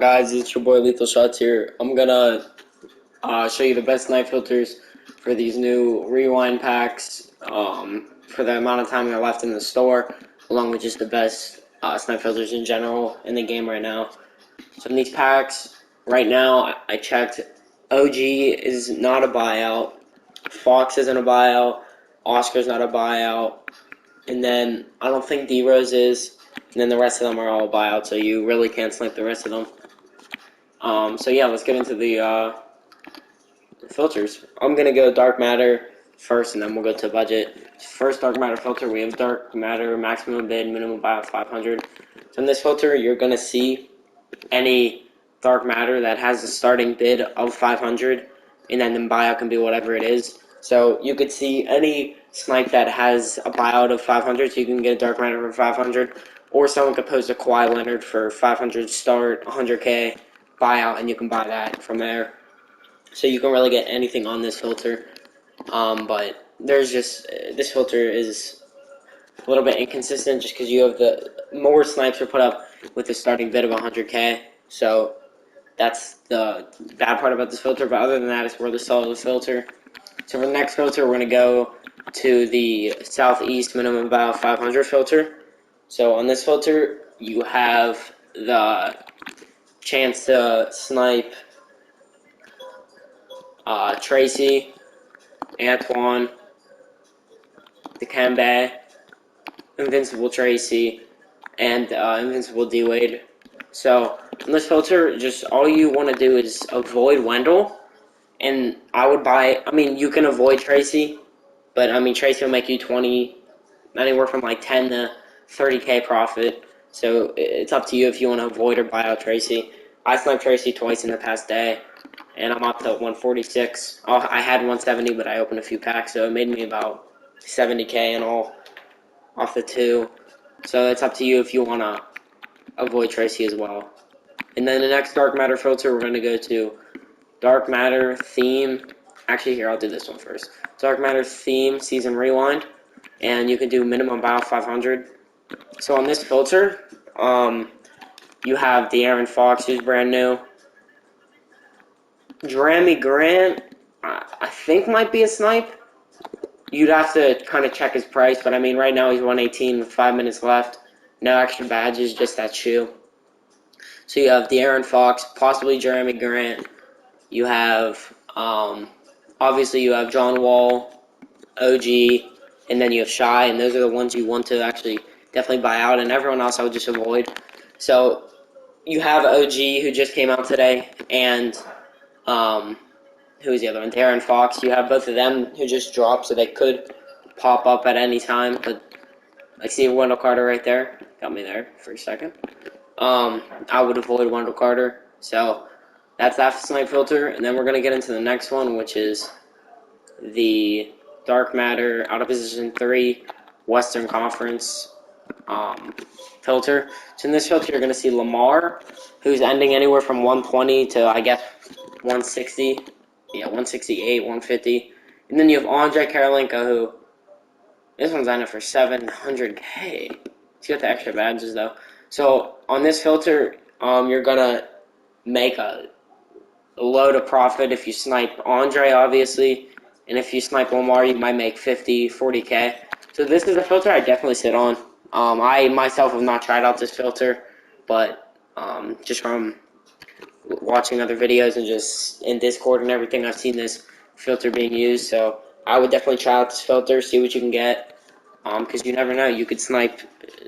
Guys, it's your boy Lethal Shots here. I'm gonna show you the best snipe filters for these new rewind packs for the amount of time they're left in the store, along with just the best snipe filters in general in the game right now. So in these packs, right now, I checked, OG is not a buyout, Fox isn't a buyout, Oscar's not a buyout, and then I don't think D-Rose is, and then the rest of them are all buyouts, so you really can't snipe the rest of them. So yeah, let's get into the filters. I'm gonna go dark matter first, and then we'll go to budget. First, dark matter filter. We have dark matter maximum bid, minimum buyout 500. So in this filter, you're gonna see any dark matter that has a starting bid of 500, and then the buyout can be whatever it is. So you could see any snipe that has a buyout of 500, so you can get a dark matter for 500, or someone could post a Kawhi Leonard for 500 start, 100k buyout, and you can buy that from there. So you can really get anything on this filter. But there's just this filter is a little bit inconsistent just because you have the more snipes are put up with the starting bid of 100k. So that's the bad part about this filter. But other than that, it's really solid filter. So for the next filter, we're going to go to the Southeast minimum buyout 500 filter. So on this filter, you have the chance to snipe Tracy, Antoine, Dikembe, Invincible Tracy, and Invincible D-Wade. So on this filter, just all you want to do is avoid Wendell. And I would buy, you can avoid Tracy, but Tracy will make you 20, anywhere from like 10 to 30k profit. So it's up to you if you want to avoid or buy out Tracy. I sniped Tracy twice in the past day, and I'm up to 146. I had 170, but I opened a few packs, so it made me about 70k in all off the two. So it's up to you if you want to avoid Tracy as well. And then the next dark matter filter, we're going to go to dark matter theme. Actually, here, I'll do this one first. Dark matter theme season rewind, and you can do minimum buyout 500. So on this filter, you have De'Aaron Fox, who's brand new. Jeremy Grant, I think might be a snipe. You'd have to kind of check his price, but right now he's 118 with 5 minutes left. No extra badges, just that shoe. So you have De'Aaron Fox, possibly Jeremy Grant. You have, obviously you have John Wall, OG, and then you have Shy, and those are the ones you want to actually definitely buy out, and everyone else I would just avoid. So you have OG, who just came out today, and who's the other one? De'Aaron Fox. You have both of them who just dropped, so they could pop up at any time. But I see Wendell Carter right there. Got me there for a second. I would avoid Wendell Carter. So that's that snipe filter. And then we're going to get into the next one, which is the Dark Matter out of position 3 Western Conference filter. So in this filter, you're going to see Lamar, who's ending anywhere from 120 to, I guess, 160. Yeah, 168, 150. And then you have Andre Karolinko, who, this one's ended for 700k. He's got the extra badges, though. So on this filter, you're going to make a load of profit if you snipe Andre, obviously. And if you snipe Lamar, you might make 50, 40k. So this is a filter I definitely sit on. I myself have not tried out this filter, but just from watching other videos and just in Discord and everything, I've seen this filter being used. So I would definitely try out this filter, see what you can get, because you never know. You could snipe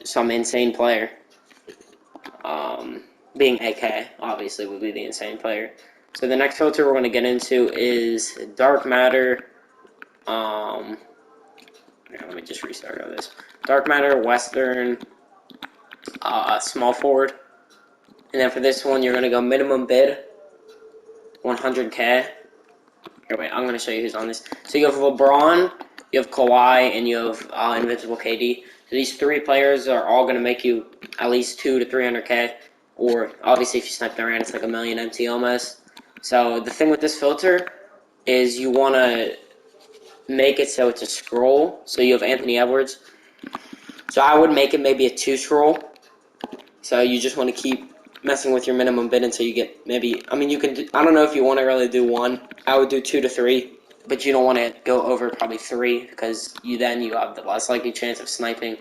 some insane player. Being AK, obviously, would be the insane player. So the next filter we're going to get into is Dark Matter. Let me just restart all this. Dark Matter, Western, small forward. And then for this one, you're going to go minimum bid, 100k. Here, wait, I'm going to show you who's on this. So you have LeBron, you have Kawhi, and you have Invincible KD. So these three players are all going to make you at least 200 to 300k. Or, obviously, if you snipe Durant, it's like a million MT almost. So the thing with this filter is you want to make it so it's a scroll. So you have Anthony Edwards. So I would make it maybe a 2 scroll. So you just want to keep messing with your minimum bid until you get maybe. I mean, you can. I don't know if you want to really do one. I would do 2 to 3, but you don't want to go over probably 3 because you have the less likely chance of sniping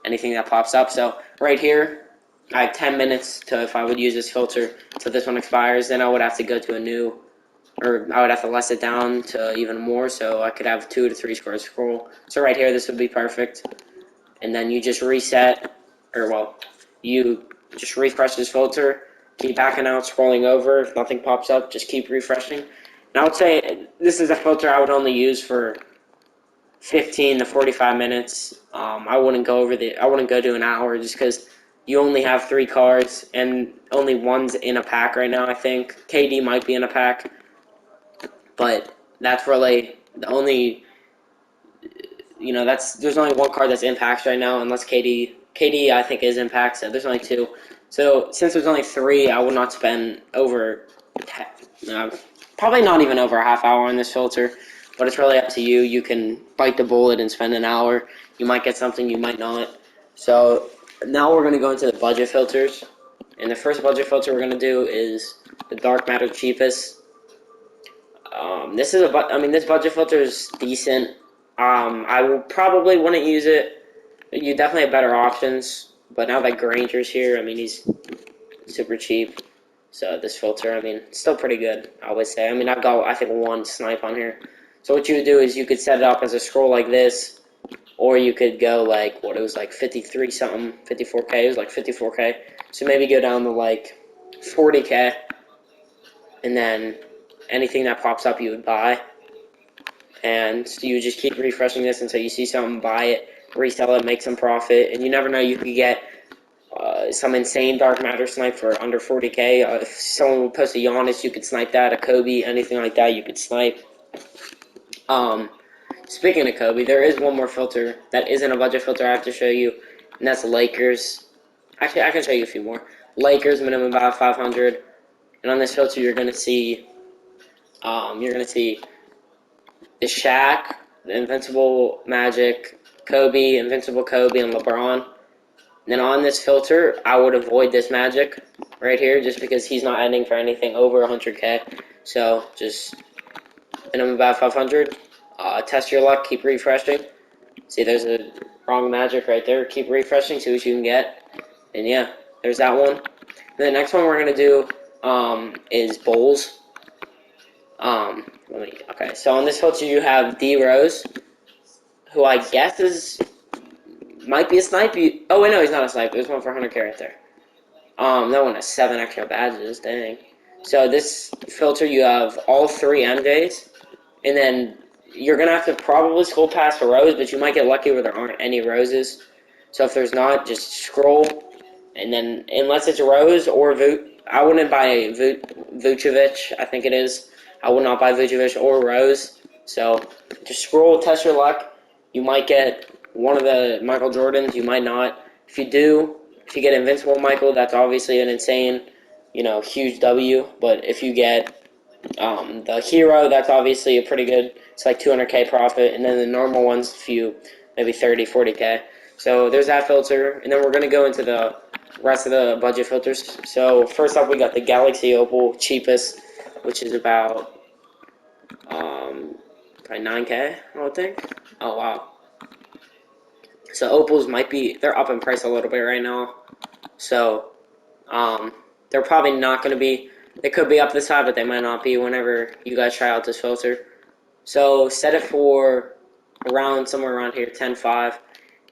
anything that pops up. So right here, I have 10 minutes to if I would use this filter till this one expires. Then I would have to go to a new, or I would have to less it down to even more, so I could have 2 to 3 squares scroll. So right here, this would be perfect. And then you just reset, or well, you just refresh this filter, keep backing out, scrolling over. If nothing pops up, just keep refreshing. And I would say this is a filter I would only use for 15 to 45 minutes. I wouldn't go to an hour just because you only have 3 cards and only one's in a pack right now. I think KD might be in a pack, but that's really the only. There's only one card that's in packs right now, unless KD I think is in packs, so there's only 2. So since there's only 3, I would not spend probably not even over a half hour on this filter, but it's really up to you. You can bite the bullet and spend an hour. You might get something, you might not. So now we're going to go into the budget filters, and the first budget filter we're going to do is the dark matter cheapest. This budget filter is decent. I probably wouldn't use it. You definitely have better options, but now that Granger's here, I mean, he's super cheap. So this filter, I mean, it's still pretty good, I would say. I mean, I've got, I think, 1 snipe on here. So what you would do is you could set it up as a scroll like this, or you could go like, it was like 53 something, 54K, it was like 54K. So maybe go down to like 40K, and then anything that pops up you would buy. And you just keep refreshing this until you see something, buy it, resell it, make some profit. And you never know, you could get some insane dark matter snipe for under 40K. If someone would post a Giannis, you could snipe that. A Kobe, anything like that, you could snipe. Speaking of Kobe, there is one more filter that isn't a budget filter I have to show you, and that's Lakers. Actually, I can show you a few more. Lakers, minimum about 500. And on this filter, you're going to see the Shaq, the Invincible Magic, Kobe, Invincible Kobe, and LeBron. And then on this filter, I would avoid this Magic right here just because he's not ending for anything over 100K. So just minimum about 500. Test your luck, keep refreshing. See, there's a wrong Magic right there. Keep refreshing, see what you can get. And yeah, there's that one. And the next one we're going to do is Bulls. Okay, so on this filter you have D Rose, who I guess might be a snipe. Oh wait, no, he's not a snipe. There's one for 100K right there. That one has 7 extra badges. Dang. So this filter you have all 3 MJs, and then you're gonna have to probably scroll past a rose, but you might get lucky where there aren't any roses. So if there's not, just scroll, and then unless it's a rose or I wouldn't buy Vucevic. I think it is. I would not buy Vucevic or Rose. So just scroll, test your luck. You might get one of the Michael Jordans. You might not. If you get Invincible Michael, that's obviously an insane, huge W. But if you get the Hero, that's obviously a pretty good. It's like 200K profit. And then the normal ones, maybe 30, 40K. So there's that filter. And then we're going to go into the rest of the budget filters. So first up, we got the Galaxy Opal, cheapest, which is about probably 9K, I would think. Oh, wow. So Opals they're up in price a little bit right now. So they're probably not going to be, they could be up this high, but they might not be whenever you guys try out this filter. So set it for somewhere around here, 10.5.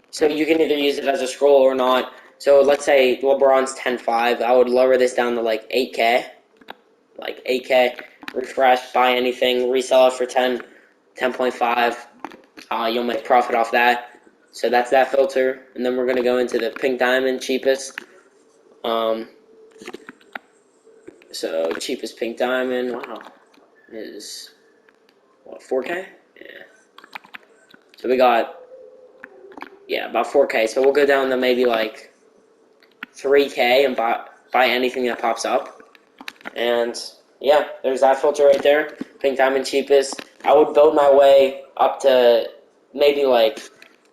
So you can either use it as a scroll or not. So let's say LeBron's 10.5. I would lower this down to like 8K. Like 8K, refresh, buy anything, resell it for 10.5. You'll make profit off that. So that's that filter. And then we're going to go into the pink diamond, cheapest. So cheapest pink diamond, wow, is, 4K? Yeah. So we got, about 4K. So we'll go down to maybe like 3K and buy anything that pops up. And yeah, there's that filter right there. Pink diamond cheapest. I would build my way up to maybe like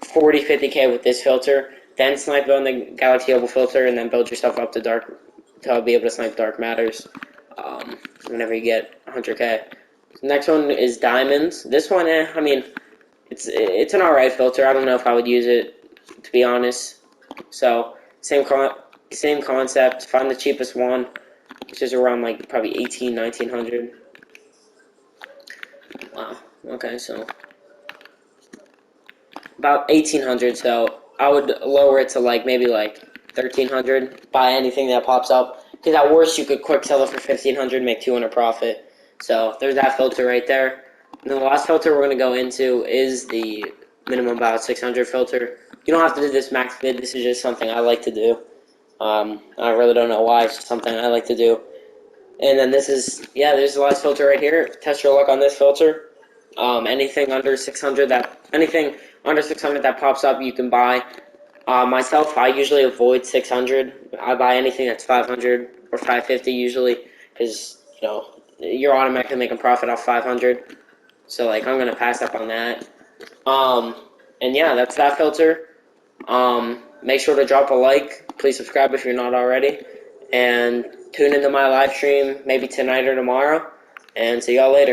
40, 50K with this filter. Then snipe on the Galaxy Opal filter, and then build yourself up to dark to be able to snipe dark matters whenever you get 100K. Next one is diamonds. This one, I mean, it's an alright filter. I don't know if I would use it, to be honest. So same concept. Find the cheapest one, which is around like probably 1900. Wow. Okay, so about 1800. So I would lower it to like maybe like 1300. Buy anything that pops up, because at worst you could quick sell it for 1500, make 200 profit. So there's that filter right there. And the last filter we're gonna go into is the minimum about 600 filter. You don't have to do this max bid. This is just something I like to do. I really don't know why. It's just something I like to do. And then this is, yeah, there's the last filter right here. Test your luck on this filter. Anything under 600 that pops up, you can buy. Myself, I usually avoid 600. I buy anything that's 500 or 550 usually, because you're automatically making profit off 500. So like I'm gonna pass up on that. And yeah, that's that filter. Make sure to drop a like. Please subscribe if you're not already, and tune into my live stream maybe tonight or tomorrow. And see y'all later.